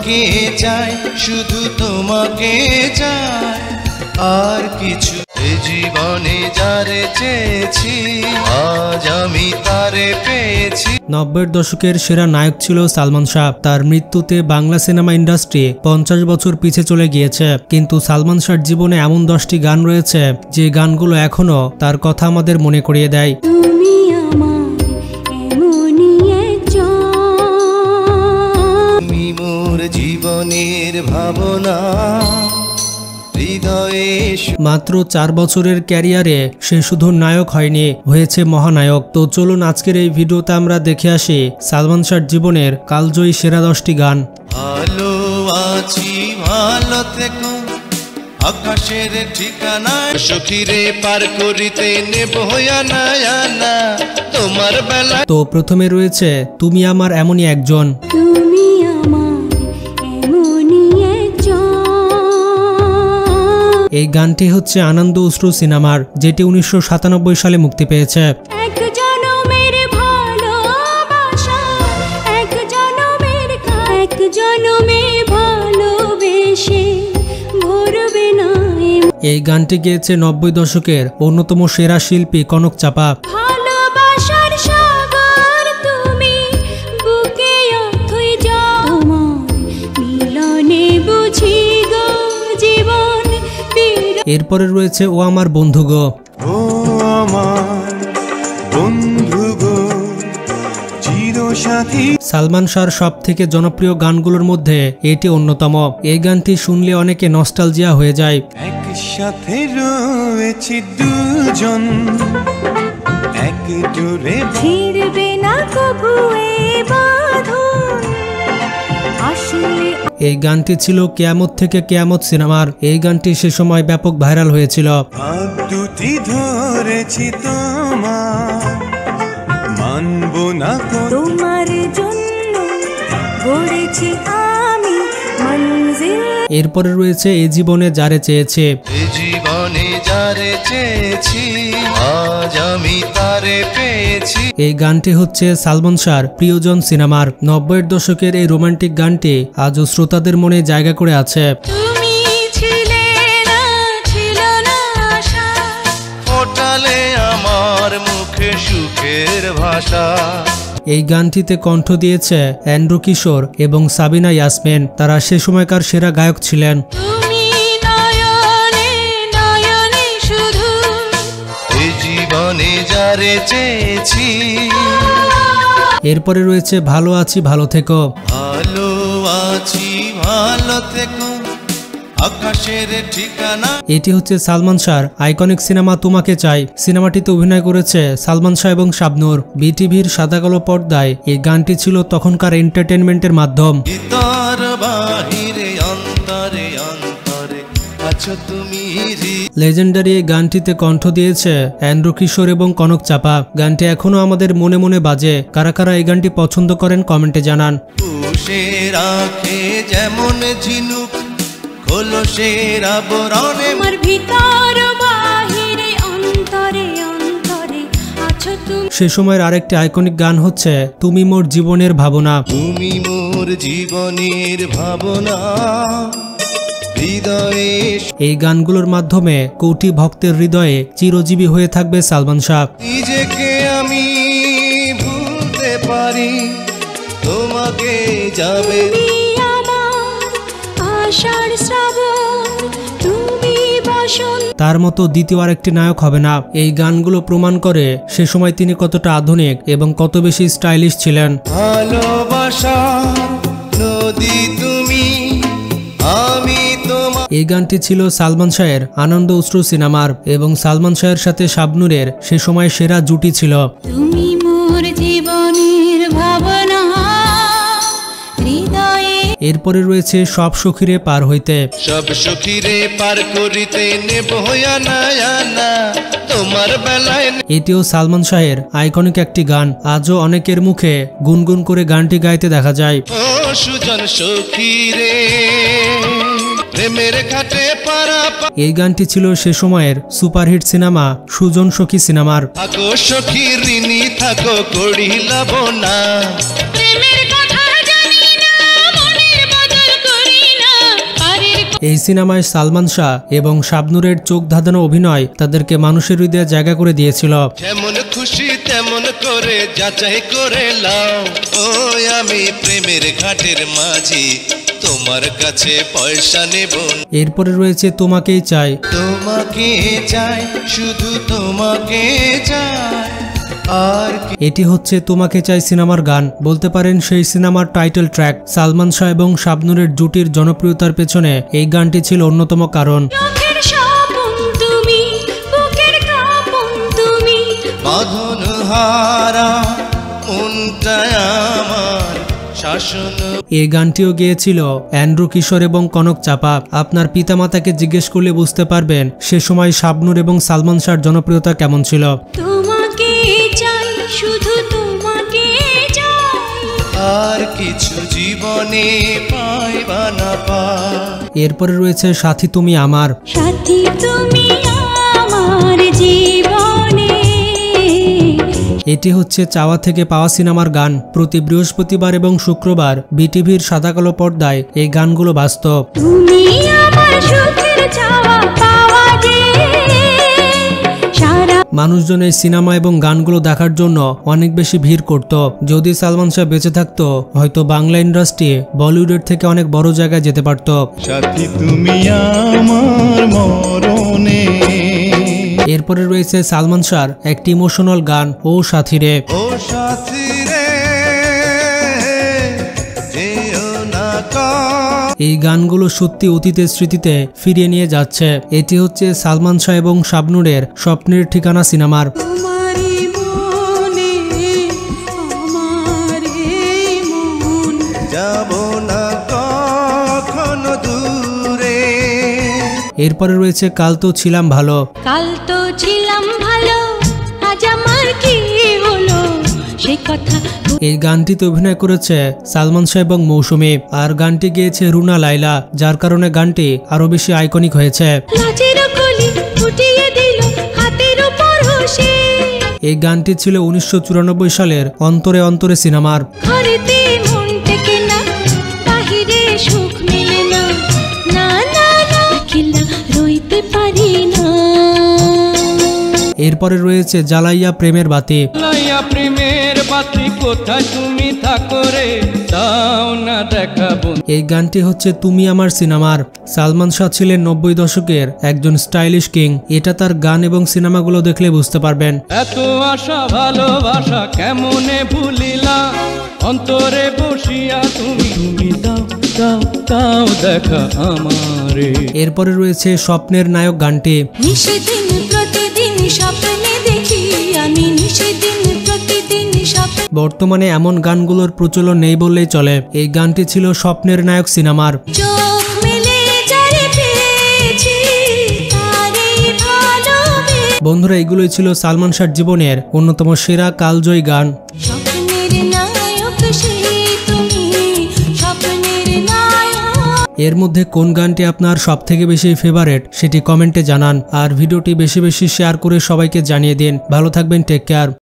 তোমাকে চাই, শুধু তোমাকে চাই, আর কিছু জীবনে যারে চেয়েছি আজ আমি তারে পেয়েছি। 90-এর দশকের সেরা নায়ক ছিল সালমান শাহ। তার মৃত্যুতে বাংলা সিনেমা ইন্ডাস্ট্রি 50 বছর পিছে চলে গিয়েছে, কিন্তু সালমান শাহর জীবনে এমন 10টি গান রয়েছে যে গানগুলো এখনো তার কথা আমাদের মনে করিয়ে দেয়। তুমি মোর জীবনের ভাবনা, মাত্র 4 বছরের ক্যারিয়ারে সে শুধু নায়ক হয়নি, হয়েছে মহানায়ক। তো চলুন আজকের এই ভিডিওতে আমরা দেখে আসি সালমান শাহর জীবনের কালজয়ী সেরা 10টি গান। ভালো আছি ভালো থেকো, আকাশের ঠিকানা সখীরে পার করিতে নেব না তোমার বেলা। তো প্রথমে রয়েছে তুমি আমার এমনই একজন। এই গানটি হচ্ছে আনন্দ অশ্রু সিনেমার, যেটি 1997 সালে মুক্তি পেয়েছে। এই গানটি গেয়েছে 90 দশকের অন্যতম সেরা শিল্পী কনক চাপা। এরপরে রয়েছে ও আমার বন্ধু গো। ও আমার বন্ধু গো চিরসাথী। সালমান শাহর সব থেকে জনপ্রিয় গানগুলোর মধ্যে এটি অন্যতম। এই গানটি শুনলে অনেকে নস্টালজিয়া হয়ে যায়। একসাথে রয়েছি দুজন, এক জোরে ছিড়বে না কবু এই বাঁধন। এই গানটি ছিল কিয়ামত থেকে কিয়ামত সিনেমার। এই গানটি সে সময় ব্যাপক ভাইরাল হয়েছিল। হাত দুটি ধরেছি তোমার, মানবো না তোমার জন্য গড়েছি আমি মঞ্জিল। এরপরে রয়েছে এ জীবনে যারে চেয়েছে। এ জীবনে যারে চেয়েছি আজ আমি তারে পেয়েছি। এই গানটি হচ্ছে সালমান শাহর প্রিয়জন সিনেমার। 90-এর দশকের এই রোমান্টিক গানটি আজও শ্রোতাদের মনে জায়গা করে আছে। তুমি ছিলে না, ছিল না আশা, ফোটালে আমার মুখে সুখের ভাষা। এই গানটিতে কণ্ঠ দিয়েছে অ্যান্ড্রু কিশোর এবং সাবিনা ইয়াসমিন। তারা সে সময়কার সেরা গায়ক ছিলেন। যারে চেয়েছি। এরপরে রয়েছে ভালো আছি ভালো থেকো। ভালো আছি ভালো থেকো, আকাশের ঠিকানা। এটি হচ্ছে সালমান শাহর আইকনিক সিনেমা তোমাকে চাই। সিনেমাটিতে অভিনয় করেছে সালমান শাহ এবং শাবনূর। বিটিভির সাদা কালো পর্দায় এই গানটি ছিল তখনকার এন্টারটেনমেন্টের মাধ্যম। লেজেন্ডারি এই গানটিতে কণ্ঠ দিয়েছে অ্যান্ড্রু কিশোর এবং কনক চাপা। গানটি এখনো আমাদের মনে মনে বাজে। কারা কারা এই গানটি পছন্দ করেন কমেন্টে জানান। যেমন ঝিনুক সে সময়ের আরেকটি আইকনিক গান হচ্ছে তুমি মোর জীবনের ভাবনা। তুমি মোর জীবনের ভাবনা। এই গানগুলোর মাধ্যমে কোটি ভক্তের হৃদয়ে চিরজীবী হয়ে থাকবে সালমান শাহ। নিজেকে আমি ভুলতে পারি, তোমাকে যাবে তার মতো দ্বিতীয় আরেকটি নায়ক হবে না। এই গানগুলো প্রমাণ করে সে সময় তিনি কতটা আধুনিক এবং কত বেশি স্টাইলিশ ছিলেন। ভালোবাসা নদী তুমি, আমি তোমার। এই গানটি ছিল সালমান শাহের আনন্দ অশ্রু সিনেমার এবং সালমান শাহের সাথে শাবনূরের সে সময় সেরা জুটি ছিল। তুমি মোর জীবনের ভাবনা। এরপরে রয়েছে সব সখীরে পার হইতে। সব সখীরে পার করিতে নেব না তোমার বেলায়। এটিও সালমান শাহের আইকনিক একটি গান। আজও অনেকের মুখে গুনগুন করে গানটি গাইতে দেখা যায়। ও সুজন সখীরে প্রেমের ঘাটে পারা। এই গানটি ছিল সে সময়ের সুপারহিট সিনেমা সুজন সখী সিনেমার। থাকো সখী ঋণী থাকো করিলাব না, প্রেমের কথা জানি না মনের বদল এই সিনেমায় সালমান শাহ এবং শাবনূরের চোখ ধাঁধানো অভিনয় তাদেরকে মানুষের হৃদয়ে জায়গা করে দিয়েছিল। যেমন খুশি তেমন করে যাচাই করে লাও, ওই আমি প্রেমের ঘাটের মাঝি, তোমার কাছে পয়সা নেব। এরপরে রয়েছে তোমাকেই চাই। তোমাকে চাই, শুধু তোমাকে চাই, আর এটি হচ্ছে তোমাকে চাই সিনেমার গান, বলতে পারেন সেই সিনেমার টাইটেল ট্র্যাক। সালমান শাহ এবং শাবনূরের জুটির জনপ্রিয়তার পেছনে এই গানটি ছিল অন্যতম কারণ। বাঁধন হারা মনটা আমার শাসন। এই গানটিও গেয়েছিল অ্যান্ড্রু কিশোর এবং কনক চাপা। আপনার পিতামাতাকে জিজ্ঞেস করলে বুঝতে পারবেন সে সময় শাবনূর এবং সালমান শাহর জনপ্রিয়তা কেমন ছিল। তোমাকে চাই, শুধু তোমাকে চাই, আর কিছু জীবনে পাইবা না পাই। এরপরে রয়েছে সাথী তুমি আমার। সাথী তুমি আমার জীবনে। এটি হচ্ছে চাওয়া থেকে পাওয়া সিনেমার গান। প্রতি বৃহস্পতিবার এবং শুক্রবার বিটিভির সাদা কালো পর্দায় এই গানগুলো বাস্তব। তুমি আমার সুখের চাওয়া পাওয়া যে সারা। মানুষজন এই সিনেমা এবং গানগুলো দেখার জন্য অনেক বেশি ভিড় করত। যদি সালমান শাহ বেঁচে থাকতো হয়তো বাংলা ইন্ডাস্ট্রি বলিউডের থেকে অনেক বড় জায়গায় যেতে পারত। সাথী তুমি আমার মরণে। এরপরে রয়েছে সালমান শাহর একটি ইমোশনাল গান ও সাথী রে। ও সাথী রে যেও না কর। এই গানগুলো সত্যি অতীতের স্মৃতিতে ফিরিয়ে নিয়ে যাচ্ছে। এটি হচ্ছে সালমান শাহ এবং শাবনূরের স্বপ্নের ঠিকানা সিনেমার। তোমারই মনে আমার এই মন। যাব না কখনো দূরে। এরপরে রয়েছে কাল তো ছিলাম ভালো। কাল তো ছিলাম ভালো, আজ আমার কি হলো সে কথা। এই গানটিতে অভিনয় করেছে সালমান শাহ এবং মৌসুমী, আর গানটি গেয়েছে রুনা লায়লা, যার কারণে গানটি আরো বেশি আইকনিক হয়েছে। লাজের কলি ফুটিয়ে দিল হাতের উপর হোসে। এই গানটি ছিল 1994 সালের অন্তরে অন্তরে সিনেমার। ঘরেতে মন টেকে না, বাহিরে সুখ মিলে না, না না না একলা রইতে পারি না। এরপরে রয়েছে জ্বালাইয়া প্রেমের বাতি। জ্বালাইয়া প্রেমের বাতি কোথায় তুমি থাকো রে, দাও না দেখাবো। এই গানটি হচ্ছে তুমি আমার সিনেমার। সালমান শাহ ছিলেন 90 দশকের একজন স্টাইলিশ কিং। এটা তার গান এবং সিনেমাগুলো দেখলে বুঝতে পারবেন। এত আশা ভালোবাসা কেমনে ভুলিলা, অন্তরে বসিয়া তুমি তুমি দাও দাও দাও দেখা আমারে। এরপরে রয়েছে স্বপ্নের নায়ক গানটি। নিষেদিন প্রতিদিন স্বপ্নে দেখি আমি, নিষেদিন প্রতিদিন স্বপ্নে। বর্তমানে এমন গানগুলোর প্রচলন নেই বললেই চলে। এই গানটি ছিল স্বপ্নের নায়ক সিনেমার। চোখ মেলে যারে পেয়েছি তারে ভালোবেসে। বন্ধুরা, এগুলোই ছিল সালমান শাহর জীবনের অন্যতম সেরা কালজয়ী গান। স্বপ্নের নায়ক সেই তুমি, স্বপ্নের নায়ক। এর মধ্যে কোন গানটি আপনার সব থেকে বেশি ফেভারিট সেটি কমেন্টে জানান, আর ভিডিওটি বেশি বেশি শেয়ার করে সবাইকে জানিয়ে দিন। ভালো থাকবেন, টেক কেয়ার।